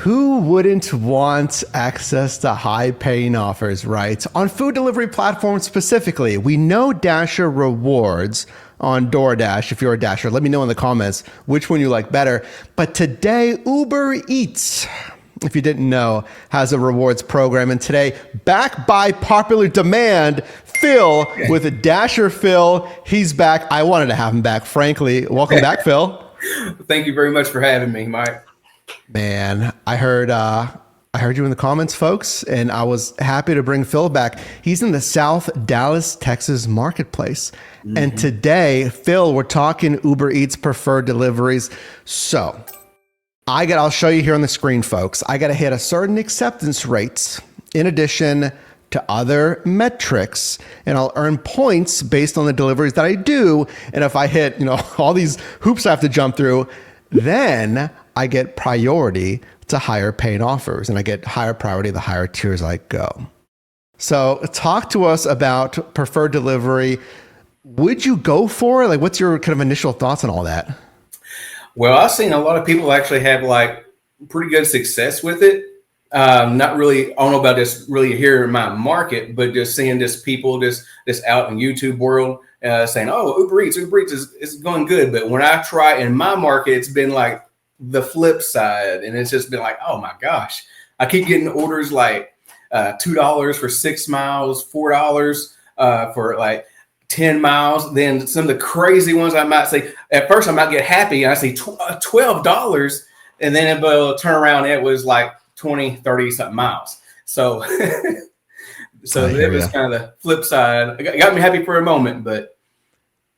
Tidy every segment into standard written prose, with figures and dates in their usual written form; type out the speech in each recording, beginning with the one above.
Who wouldn't want access to high-paying offers, right? On food delivery platforms specifically, we know Dasher rewards on DoorDash. If you're a Dasher, let me know in the comments which one you like better. But today, Uber Eats, if you didn't know, has a rewards program. And today, backed by popular demand, Phil with a Dasher Phil, he's back. I wanted to have him back, frankly. Welcome back, Phil. Thank you very much for having me, Mike. Man, I heard you in the comments, folks, and I was happy to bring Phil back. He's in the South Dallas, Texas marketplace. Mm-hmm. And today, Phil, we're talking Uber Eats preferred deliveries. So I'll show you here on the screen, folks. I got to hit a certain acceptance rates in addition to other metrics, and I'll earn points based on the deliveries that I do. And if I hit, all these hoops I have to jump through, then I get priority to higher paying offers, and I get higher priority the higher tiers I go. So talk to us about preferred delivery. Would you go for it? Like, what's your kind of initial thoughts on all that? Well, I've seen a lot of people actually have like pretty good success with it. Not really, I don't know about this really here in my market, but just seeing just people just out in YouTube world saying, oh, Uber Eats is going good. But when I try in my market, it's been like the flip side. And it's just been like, oh my gosh, I keep getting orders like $2 for 6 miles, $4 for like 10 miles. Then some of the crazy ones I might say, at first I might get happy and I say $12. And then it will turn around. It was like 20, 30 something miles. So, it was kind of the flip side. It got me happy for a moment, but.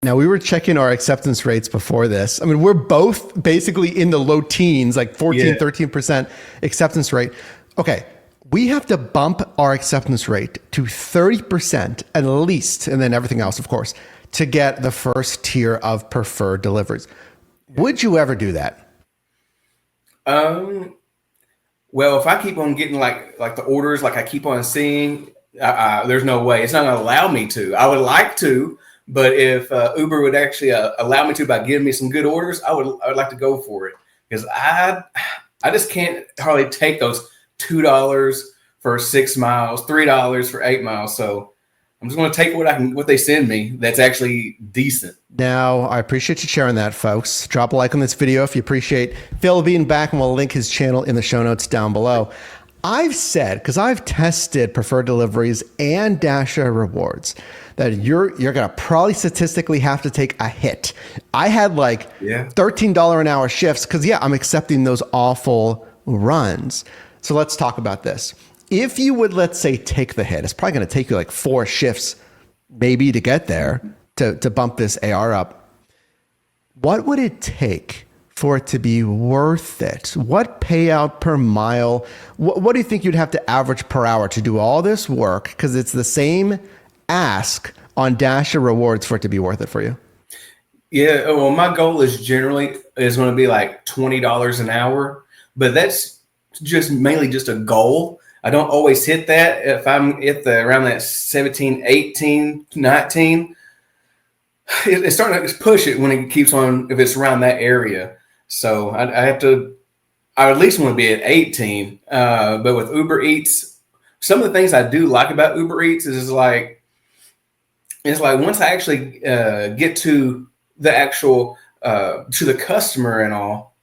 Now, we were checking our acceptance rates before this. I mean, we're both basically in the low teens, like 14, 13% acceptance rate. Okay, we have to bump our acceptance rate to 30% at least, and then everything else, of course, to get the first tier of preferred deliveries. Would you ever do that? Well, if I keep on getting like the orders, like I keep on seeing, there's no way. It's not going to allow me to. I would like to. But if Uber would actually allow me to by giving me some good orders, I would like to go for it, because I just can't hardly take those $2 for 6 miles, $3 for 8 miles. So I'm just going to take what they send me that's actually decent. Now, I appreciate you sharing that, folks. Drop a like on this video if you appreciate Phil being back, and we'll link his channel in the show notes down below. I've said, because I've tested preferred deliveries and Dasher rewards, that you're going to probably statistically have to take a hit. I had like $13 an hour shifts because, I'm accepting those awful runs. So let's talk about this. If you would, let's say, take the hit, it's probably going to take you like 4 shifts maybe to get there to bump this AR up. What would it take for it to be worth it? What payout per mile? What do you think you'd have to average per hour to do all this work? Because it's the same ask on Dasher rewards for it to be worth it for you. Yeah, well, my goal is going to be like $20 an hour, but that's just mainly just a goal. I don't always hit that. If I'm around that 17, 18, 19, it's starting to push it when it keeps on, if it's around that area. So I at least want to be at 18. But with Uber Eats, some of the things I do like about Uber Eats is like once I actually get to the actual to the customer and all,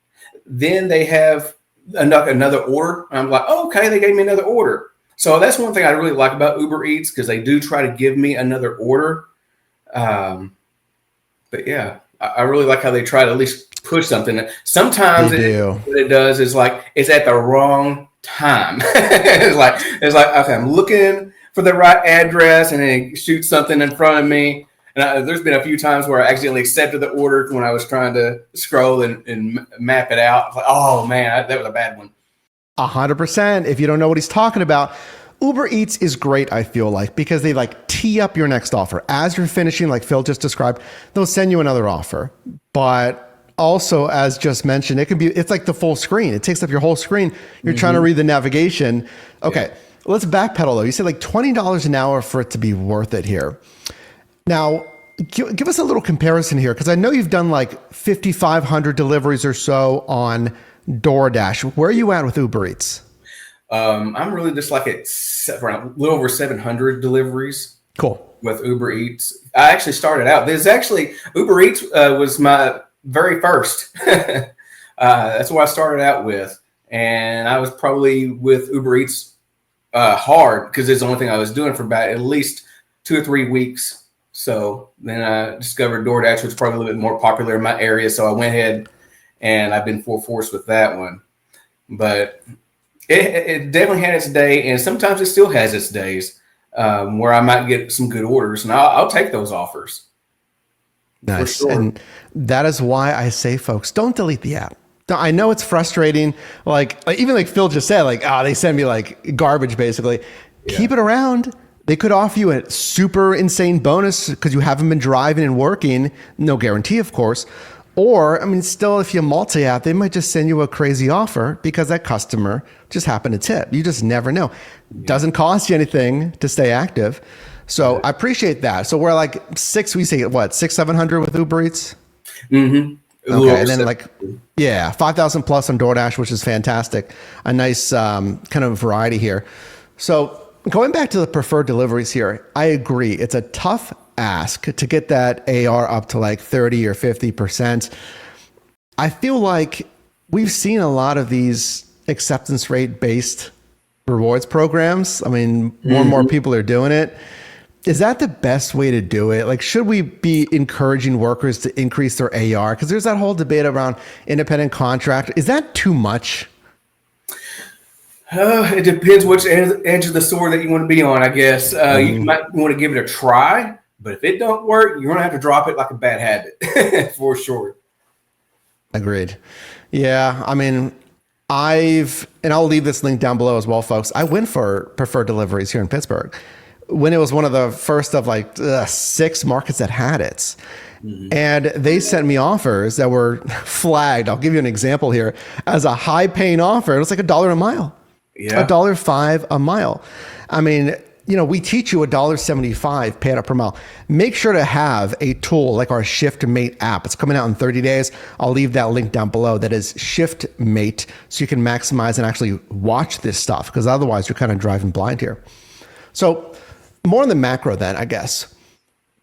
then they have another order. I'm like, oh, okay, they gave me another order. So that's one thing I really like about Uber Eats, because they do try to give me another order. But yeah, I really like how they try to at least push something. Sometimes what it does is like it's at the wrong time. it's like okay, I'm looking for the right address, and then it shoots something in front of me. And there's been a few times where I accidentally accepted the order when I was trying to scroll and map it out. Like, oh man, that was a bad one. 100%. If you don't know what he's talking about, Uber Eats is great, I feel like, because they like tee up your next offer. As you're finishing, like Phil just described, they'll send you another offer. But also, as just mentioned, it's like the full screen. It takes up your whole screen. You're trying to read the navigation. Okay, let's backpedal though. You said like $20 an hour for it to be worth it here. Now, give us a little comparison here, because I know you've done like 5,500 deliveries or so on DoorDash. Where are you at with Uber Eats? I'm really just like at around a little over 700 deliveries Cool. with Uber Eats. I actually started out. There's actually Uber Eats was my very first. That's what I started out with, and I was probably with Uber Eats hard because it's the only thing I was doing for about at least 2 or 3 weeks. So then I discovered DoorDash, which was probably a little bit more popular in my area. So I went ahead and I've been full force with that one. But it definitely had its day, and sometimes it still has its days where I might get some good orders, and I'll take those offers. Nice. Sure. And that is why I say, folks, don't delete the app. I know it's frustrating. Like even like Phil just said, like, they send me like garbage, basically. Yeah. Keep it around. They could offer you a super insane bonus because you haven't been driving and working. No guarantee, of course. Or, I mean, still, if you multi-app, they might just send you a crazy offer because that customer just happened to tip. You just never know. Doesn't cost you anything to stay active. So I appreciate that. So we're like 700 with Uber Eats? Mm-hmm. Okay, and then 5,000 plus on DoorDash, which is fantastic. A nice kind of variety here. So going back to the preferred deliveries here, I agree. It's a tough ask to get that AR up to like 30 or 50%. I feel like we've seen a lot of these acceptance rate based rewards programs. I mean, more and more people are doing it. Is that the best way to do it? Like, should we be encouraging workers to increase their AR? Because there's that whole debate around independent contractor. Is that too much? It depends which edge of the sword that you want to be on, I guess. You might want to give it a try, but if it don't work, you're going to have to drop it like a bad habit for sure. Agreed. Yeah. I mean, and I'll leave this link down below as well, folks. I went for preferred deliveries here in Pittsburgh when it was one of the first of like 6 markets that had it. Mm-hmm. And they sent me offers that were flagged. I'll give you an example here as a high paying offer. It was like $1 a mile. Yeah. $1.05 a mile. I mean, we teach you $1.75 paid up per mile. Make sure to have a tool like our ShiftMate app. It's coming out in 30 days. I'll leave that link down below. That is ShiftMate, so you can maximize and actually watch this stuff, because otherwise you're kind of driving blind here. So more on the macro then, I guess,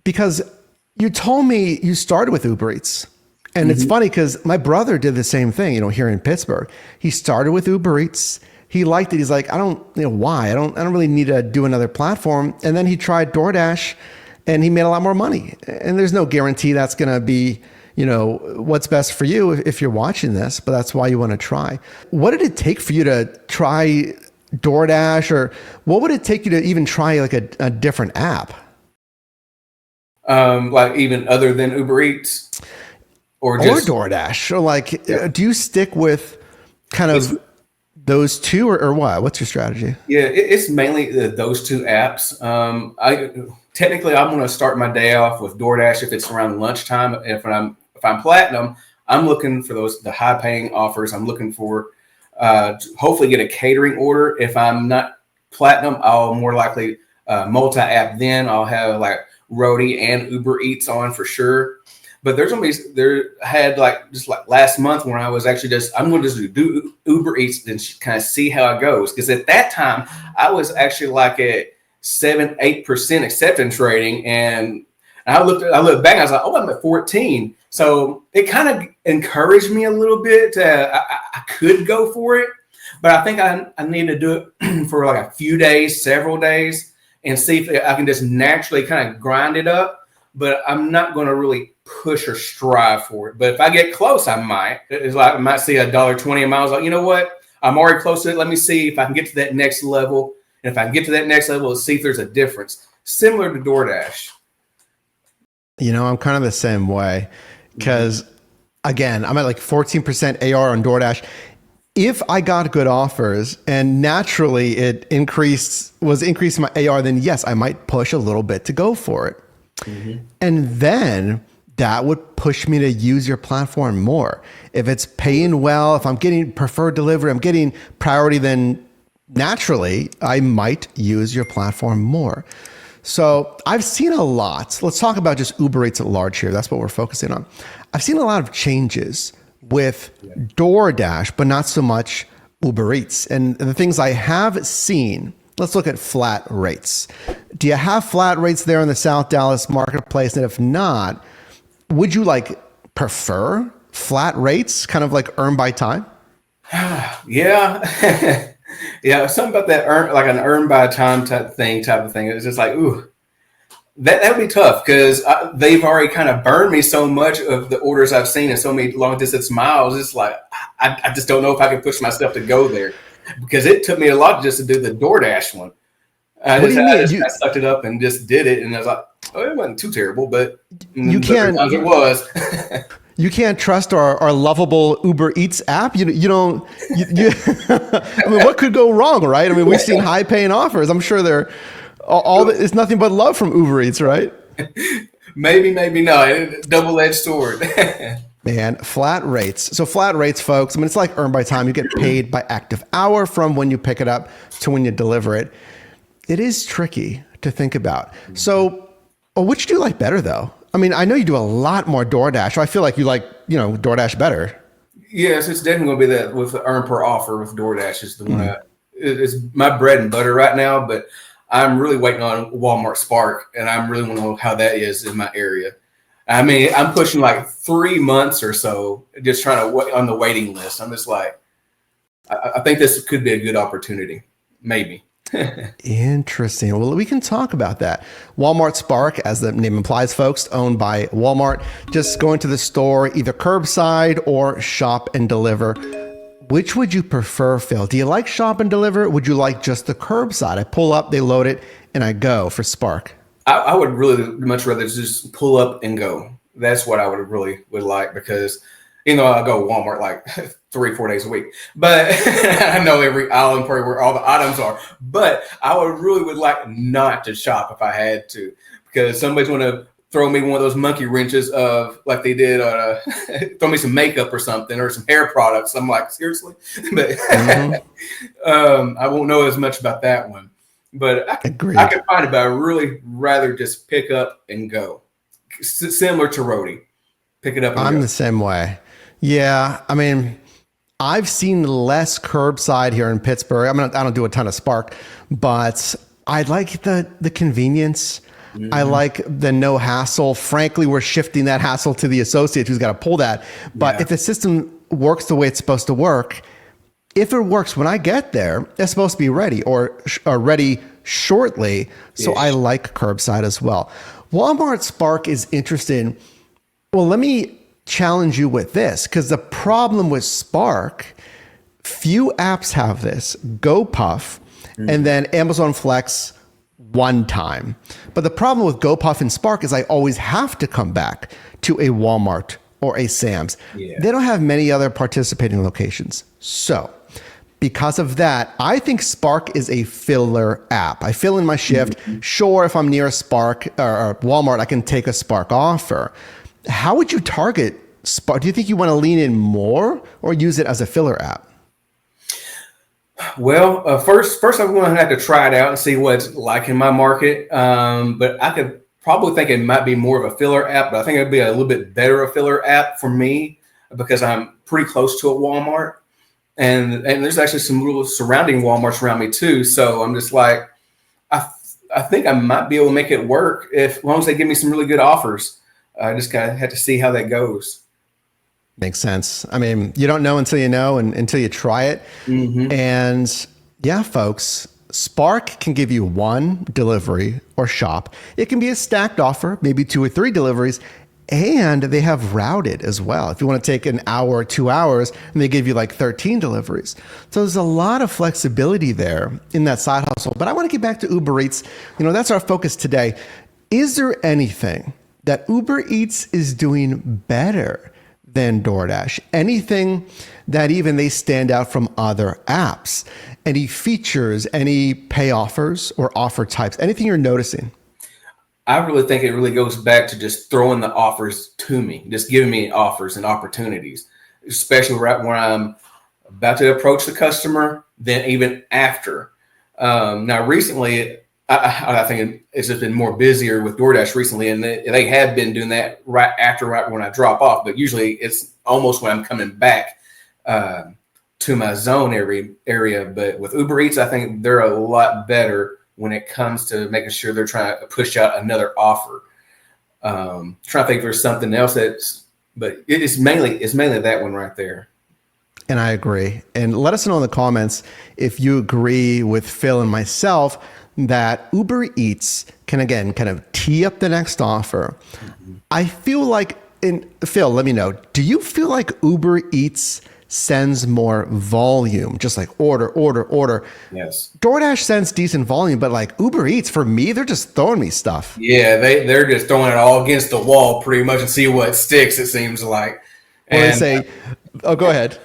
because you told me you started with Uber Eats. And it's funny because my brother did the same thing, here in Pittsburgh. He started with Uber Eats. He liked it. He's like, I don't, why? I don't really need to do another platform. And then he tried DoorDash and he made a lot more money. And there's no guarantee that's going to be, what's best for you if you're watching this, but that's why you want to try. What did it take for you to try DoorDash, or what would it take you to even try like a different app? Like even other than Uber Eats or DoorDash, or like, do you stick with kind of those two, or what? What's your strategy? Yeah, it's mainly those 2 apps. I'm going to start my day off with DoorDash if it's around lunchtime. If I'm platinum, I'm looking for the high paying offers. I'm looking for hopefully get a catering order. If I'm not platinum, I'll more likely multi-app. Then I'll have like Roadie and Uber Eats on for sure. But there had just like last month when I was actually I'm going to just do Uber Eats and kind of see how it goes. Because at that time I was actually like at 7-8% acceptance rating, and I looked back and I was like, oh, I'm at 14. So it kind of encouraged me a little bit. I could go for it, but I think I need to do it for like a few days, several days, and see if I can just naturally kind of grind it up. But I'm not going to really push or strive for it. But if I get close, I might. It's like I might see $1.20 a mile. I was like, you know what? I'm already close to it. Let me see if I can get to that next level. And if I can get to that next level, let's see if there's a difference. Similar to DoorDash. I'm kind of the same way, because again, I'm at like 14% AR on DoorDash. If I got good offers and naturally it was increasing my AR, then yes, I might push a little bit to go for it. Mm-hmm. And then that would push me to use your platform more. If it's paying well, if I'm getting preferred delivery, I'm getting priority, then naturally I might use your platform more. So I've seen a lot. Let's talk about just Uber Eats at large here. That's what we're focusing on. I've seen a lot of changes with DoorDash, but not so much Uber Eats. And the things I have seen, let's look at flat rates. Do you have flat rates there in the South Dallas marketplace? And if not, would you like prefer flat rates, kind of like earn by time? Yeah. Yeah. Something about that like an earn by time type of thing. It's just like, ooh, that would be tough because they've already kind of burned me so much of the orders I've seen and so many long distance miles. It's like, I just don't know if I can push myself to go there because it took me a lot just to do the DoorDash one. I sucked it up and just did it. And I was like, oh, it wasn't too terrible, but you can't. It was. You can't trust our lovable Uber Eats app. You don't. I mean, what could go wrong, right? I mean, we've seen high paying offers. I'm sure they're it's nothing but love from Uber Eats, right? Maybe not. Double-edged sword. Man, flat rates. So flat rates, folks. I mean, it's like earn by time. You get paid by active hour from when you pick it up to when you deliver it. It is tricky to think about. So, which do you like better, though? I mean, I know you do a lot more DoorDash. So I feel like you like, DoorDash better. Yes, it's definitely going to be that with the earn per offer with DoorDash is the one. It's my bread and butter right now, but I'm really waiting on Walmart Spark, and I really want to know how that is in my area. I mean, I'm pushing like 3 months or so, just trying to wait on the waiting list. I'm just like, I think this could be a good opportunity, maybe. Interesting. Well, we can talk about that. Walmart Spark, as the name implies, folks, owned by Walmart. Just go into the store, either curbside or shop and deliver. Which would you prefer, Phil? Do you like shop and deliver? Would you like just the curbside? I pull up, they load it, and I go for Spark. I would really much rather just pull up and go. That's what I would like because, I go Walmart like 3-4 days a week, but I know every aisle and probably where all the items are. But I would like not to shop if I had to, because somebody's going to throw me one of those monkey wrenches of like they did, throw me some makeup or something or some hair products. I'm like, seriously? But I won't know as much about that one. But I can find it, but I really rather just pick up and go. Similar to Rody. Pick it up and go. I'm the same way. Yeah. I mean, I've seen less curbside here in Pittsburgh. I mean, I don't do a ton of Spark, but I like the convenience. Mm-hmm. I like the no hassle. Frankly, we're shifting that hassle to the associate who's got to pull that. But if the system works the way it's supposed to work, if it works when I get there, it's supposed to be ready or ready shortly. So I like curbside as well. Walmart Spark is interesting. Well, let me challenge you with this, because the problem with Spark, few apps have this. GoPuff and then Amazon Flex one time. But the problem with GoPuff and Spark is I always have to come back to a Walmart or a Sam's. Yeah. They don't have many other participating locations. So because of that, I think Spark is a filler app. I fill in my shift. Mm-hmm. Sure, if I'm near a Spark or Walmart, I can take a Spark offer. How would you target Spark? Do you think you want to lean in more or use it as a filler app? Well, first I'm going to have to try it out and see what it's like in my market. But I could probably think it might be more of a filler app, but I think it'd be a little bit better a filler app for me because I'm pretty close to a Walmart. And there's actually some little surrounding Walmarts around me too. So I'm just like, I think I might be able to make it work as long as they give me some really good offers. I just kind of have to see how that goes. Makes sense. I mean, you don't know until you know and until you try it. Mm-hmm. And yeah, folks, Spark can give you one delivery or shop. It can be a stacked offer, maybe 2 or 3 deliveries. And they have routed as well. If you want to take an hour or 2 hours, and they give you like 13 deliveries. So there's a lot of flexibility there in that side hustle. But I want to get back to Uber Eats. That's our focus today. Is there anything that Uber Eats is doing better than DoorDash? Anything that even they stand out from other apps? Any features, any pay offers or offer types? Anything you're noticing? I really think it really goes back to just throwing the offers to me, just giving me offers and opportunities, especially right when I'm about to approach the customer, then even after. Now, recently, I think it's just been more busier with DoorDash recently, and they have been doing that right when I drop off. But usually it's almost when I'm coming back to my zone area. But with Uber Eats, I think they're a lot better when it comes to making sure they're trying to push out another offer. Trying to think if there's something else but it's mainly that one right there. And I agree. And let us know in the comments if you agree with Phil and myself that Uber Eats can, again, kind of tee up the next offer. Mm-hmm. I feel like, Phil, let me know, do you feel like Uber Eats sends more volume, just like order? Yes. DoorDash sends decent volume, but like Uber Eats, for me, they're just throwing me stuff. Yeah, they're just throwing it all against the wall pretty much and see what sticks, it seems like. And they say, oh, go ahead.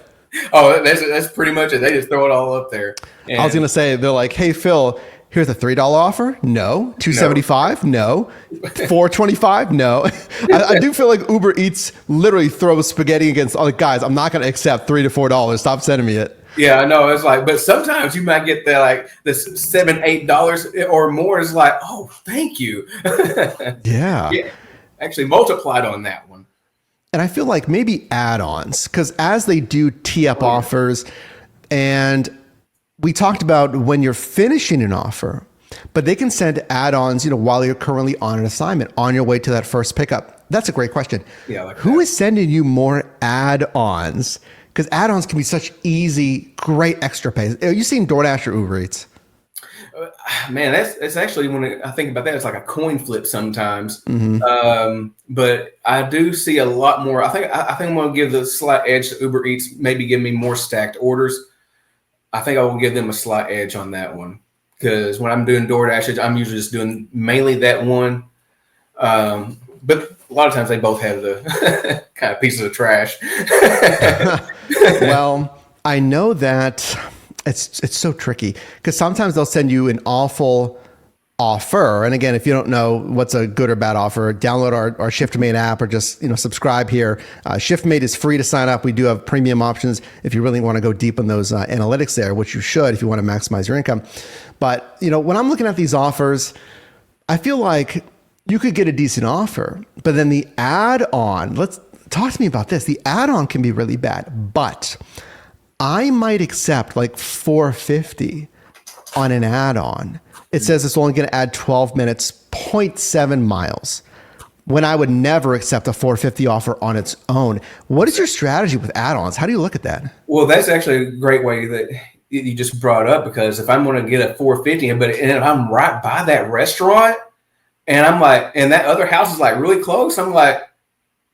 Oh, that's pretty much it. They just throw it all up there. And I was going to say, they're like, hey, Phil, here's a $3 offer. No. $2.75. No. $4.25. No. I do feel like Uber Eats literally throws spaghetti against all the guys. I'm not going to accept $3 to $4. Stop sending me it. Yeah, I know. It's like, but sometimes you might get that like this $7-8 or more. Is like, oh, thank you. Yeah. Actually multiplied on that one. And I feel like maybe add-ons, because as they do tee up offers, and we talked about when you're finishing an offer, but they can send add-ons, while you're currently on an assignment, on your way to that first pickup. That's a great question. Yeah. Who is sending you more add-ons? Because add-ons can be such easy, great extra pay. Are you seeing DoorDash or Uber Eats? Man, it's actually, when I think about that, it's like a coin flip sometimes. Mm-hmm. But I do see a lot more. I think I'm going to give the slight edge to Uber Eats. Maybe give me more stacked orders. I think I will give them a slight edge on that one, because when I'm doing DoorDash, I'm usually just doing mainly that one. But a lot of times they both have the kind of pieces of trash. Well, I know that it's so tricky, because sometimes they'll send you an awful offer. And again, if you don't know what's a good or bad offer, download our ShiftMate app, or just subscribe here. ShiftMate is free to sign up. We do have premium options if you really want to go deep on those analytics there, which you should if you want to maximize your income. But when I'm looking at these offers, I feel like you could get a decent offer, but then the add-on, let's talk to me about this. The add-on can be really bad, but I might accept like $4.50 on an add-on. It says it's only going to add 12 minutes, 0.7 miles, when I would never accept a $4.50 offer on its own. What is your strategy with add-ons? How do you look at that? Well, that's actually a great way that you just brought up, because if I'm going to get a $4.50, and if I'm right by that restaurant, and I'm like, and that other house is like really close, I'm like,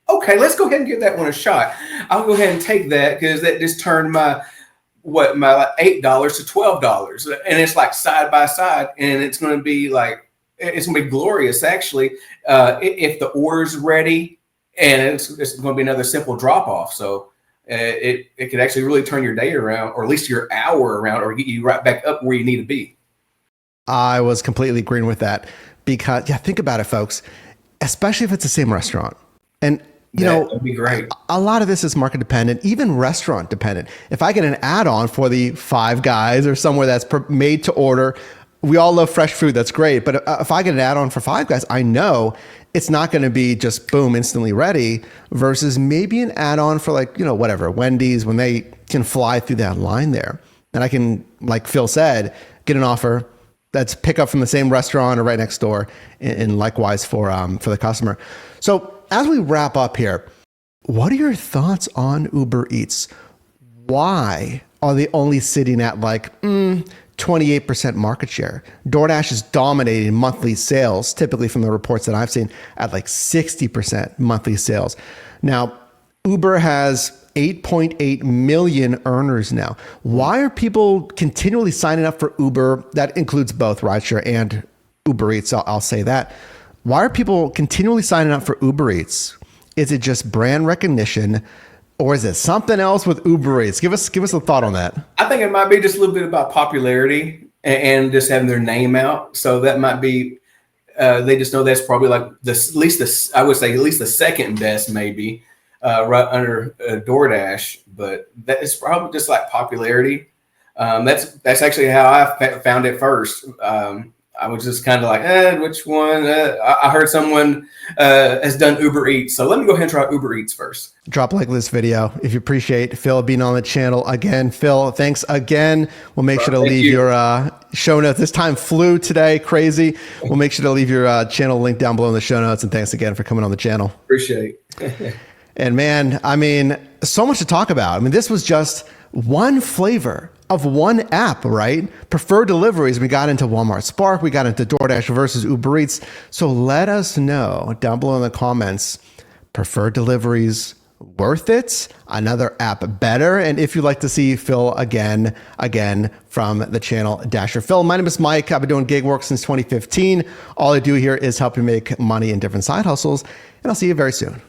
okay, let's go ahead and give that one a shot. I'll go ahead and take that, because that just turned my like $8 to $12, and it's like side by side, and it's going to be glorious actually if the order's ready, and it's going to be another simple drop off. So it could actually really turn your day around, or at least your hour around, or get you right back up where you need to be. I was completely agreeing with that, because think about it, folks, especially if it's the same restaurant. And that'd be great. A lot of this is market dependent, even restaurant dependent. If I get an add-on for the Five Guys or somewhere that's made to order, we all love fresh food. That's great. But if I get an add-on for Five Guys, I know it's not going to be just boom, instantly ready, versus maybe an add-on for whatever, Wendy's, when they can fly through that line there. And I can, like Phil said, get an offer that's pick up from the same restaurant or right next door, and likewise for the customer. So as we wrap up here, what are your thoughts on Uber Eats? Why are they only sitting at 28% market share? DoorDash is dominating monthly sales, typically from the reports that I've seen, at 60% monthly sales. Now, Uber has 8.8 million earners now. Why are people continually signing up for Uber? That includes both rideshare and Uber Eats, I'll say that. Why are people continually signing up for Uber Eats? Is it just brand recognition, or is it something else with Uber Eats? Give us a thought on that. I think it might be just a little bit about popularity and just having their name out. So that might be, they just know that's probably I would say at least the second best, maybe, right under DoorDash. But that is probably just like popularity. That's actually how I found it first. I was just kind of like, which one? I heard someone has done Uber Eats, so let me go ahead and try Uber Eats first. Drop a like on this video if you appreciate Phil being on the channel again. Phil, thanks again. We'll make sure to leave your show notes. This time flew today, crazy. We'll make sure to leave your channel link down below in the show notes. And thanks again for coming on the channel. Appreciate it. And man, I mean, so much to talk about. I mean, this was just one flavor of one app, right? Preferred deliveries. We got into Walmart Spark. We got into DoorDash versus Uber Eats. So let us know down below in the comments, preferred deliveries, worth it? Another app better? And if you'd like to see Phil again from the channel Dasher Phil. My name is Mike. I've been doing gig work since 2015. All I do here is help you make money in different side hustles. And I'll see you very soon.